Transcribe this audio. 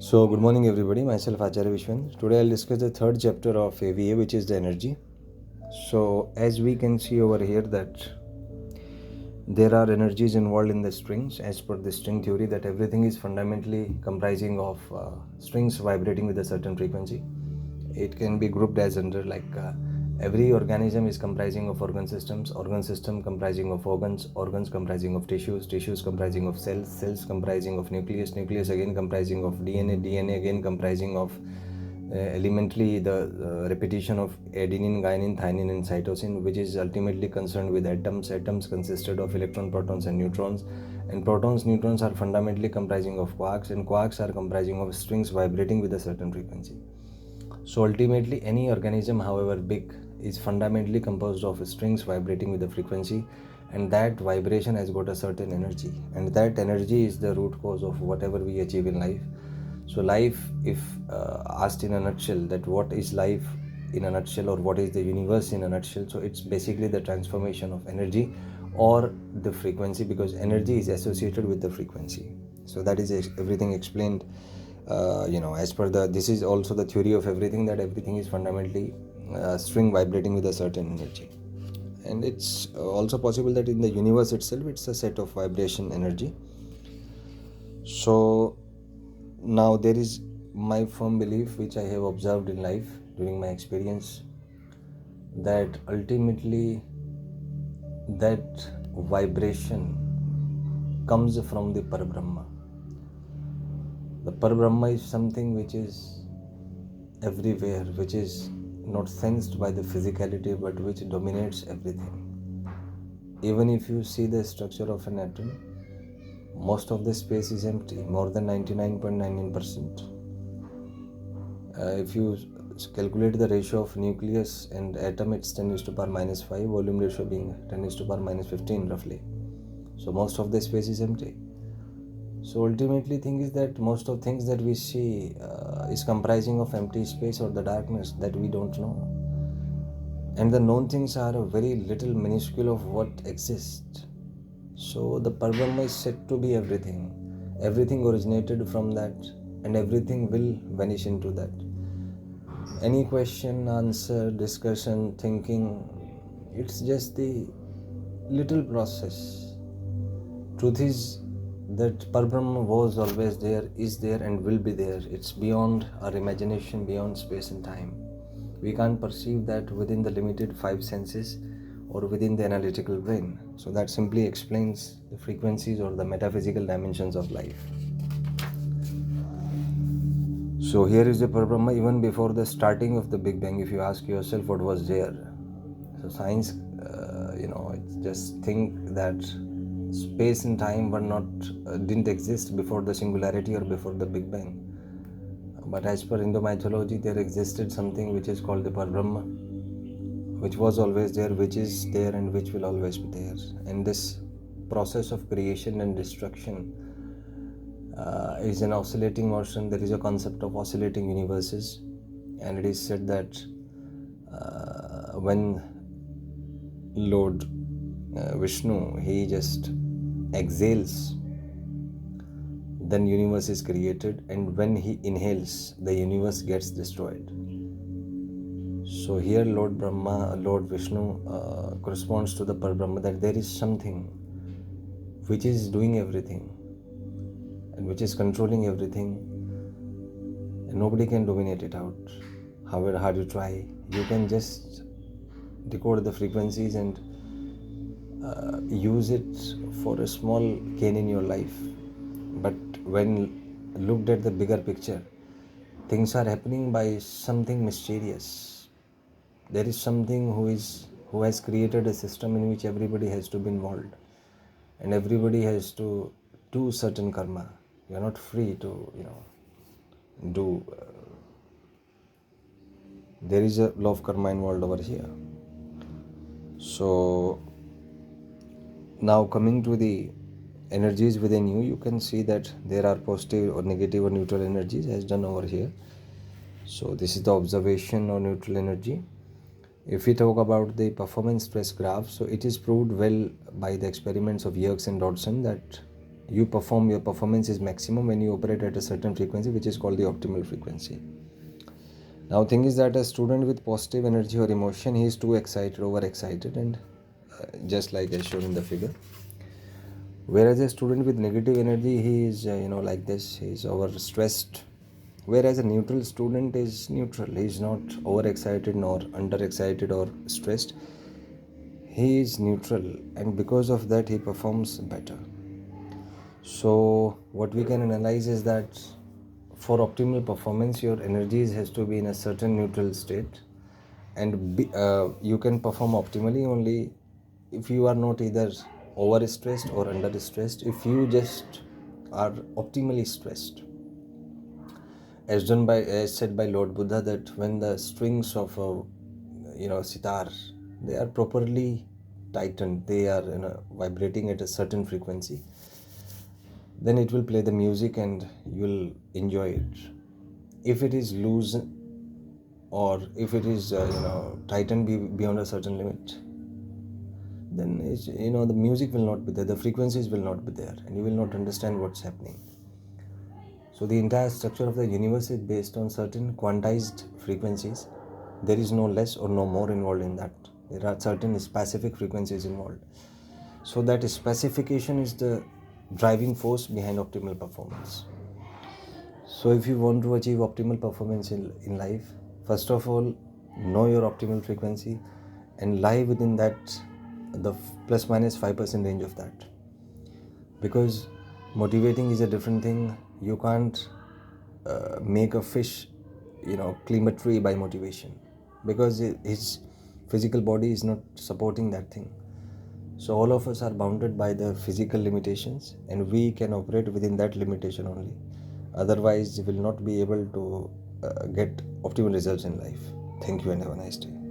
So, good morning, everybody. Myself, Acharya Vishvendra. Today, I'll discuss the third chapter of AVA, which is the energy. So, as we can see over here, that there are energies involved in the strings, as per the string theory, that everything is fundamentally comprising of strings vibrating with a certain frequency. It can be grouped as under every organism is comprising of organ system comprising of organs comprising of tissues comprising of cells comprising of nucleus again comprising of DNA again comprising of elementally the repetition of adenine, guanine, thymine, and cytosine, which is ultimately concerned with atoms. Atoms consisted of electron, protons, and neutrons, and protons, neutrons are fundamentally comprising of quarks, and quarks are comprising of strings vibrating with a certain frequency. So ultimately, any organism, however big, is fundamentally composed of strings vibrating with a frequency, and that vibration has got a certain energy, and that energy is the root cause of whatever we achieve in life. So life, if asked in a nutshell, that what is life in a nutshell, or what is the universe in a nutshell, so it's basically the transformation of energy or the frequency, because energy is associated with the frequency. So that is everything explained. As per this is also the theory of everything, that everything is fundamentally string vibrating with a certain energy. And it's also possible that in the universe itself, it's a set of vibration energy. So now there is my firm belief, which I have observed in life during my experience, that ultimately that vibration comes from the Parabrahma. The Parabrahma is something which is everywhere, which is not sensed by the physicality, but which dominates everything. Even if you see the structure of an atom, most of the space is empty, more than 99.99%. If you calculate the ratio of nucleus and atom, it's 10 is to power minus 5, volume ratio being 10 is to power minus 15 roughly. So most of the space is empty. So ultimately, thing is that most of things that we see is comprising of empty space or the darkness that we don't know. And the known things are a very little minuscule of what exists. So the Parabrahma is said to be everything. Everything originated from that, and everything will vanish into that. Any question, answer, discussion, thinking, it's just the little process. Truth is that Parabrahma was always there, is there, and will be there. It's beyond our imagination, beyond space and time. We can't perceive that within the limited five senses or within the analytical brain. So that simply explains the frequencies or the metaphysical dimensions of life. So here is the Parabrahma even before the starting of the Big Bang. If you ask yourself what was there, so science, just think that space and time were not didn't exist before the singularity or before the Big Bang. But as per Indo mythology, there existed something which is called the Parabrahma, which was always there, which is there, and which will always be there. And this process of creation and destruction is an oscillating motion. There is a concept of oscillating universes, and it is said that when Lord Vishnu, he just exhales, then universe is created, and when he inhales, the universe gets destroyed. So here Lord Vishnu corresponds to the Parabrahma, that there is something which is doing everything and which is controlling everything, and nobody can dominate it out. However hard you try, you can just decode the frequencies and use it for a small gain in your life. But when looked at the bigger picture, things are happening by something mysterious. There is something who has created a system in which everybody has to be involved, and everybody has to do certain karma. You are not free to do. There is a law of karma involved over here. So now coming to the energies within you, you can see that there are positive or negative or neutral energies as done over here. So this is the observation or neutral energy. If we talk about the performance stress graph, so it is proved well by the experiments of Yerkes and Dodson that your performance is maximum when you operate at a certain frequency, which is called the optimal frequency. Now thing is that a student with positive energy or emotion, he is too excited, overexcited, and just like as shown in the figure. Whereas a student with negative energy, he is like this, he is overstressed. Whereas a neutral student is neutral, he is not overexcited nor underexcited or stressed. He is neutral, and because of that he performs better. So what we can analyze is that for optimal performance, your energies has to be in a certain neutral state, and you can perform optimally only if you are not either over stressed or under stressed. If you just are optimally stressed, as said by Lord Buddha, that when the strings of a sitar, they are properly tightened, they are vibrating at a certain frequency, then it will play the music and you will enjoy it. If it is loose, or if it is tightened beyond a certain limit, then the music will not be there, the frequencies will not be there, and you will not understand what's happening. So the entire structure of the universe is based on certain quantized frequencies. There is no less or no more involved in that. There are certain specific frequencies involved. So that specification is the driving force behind optimal performance. So if you want to achieve optimal performance in life, first of all, know your optimal frequency and lie within that, the plus minus 5% range of that. Because motivating is a different thing. You can't make a fish climb a tree by motivation, because his physical body is not supporting that thing. So all of us are bounded by the physical limitations, and we can operate within that limitation only. Otherwise, we will not be able to get optimal results in life. Thank you and have a nice day.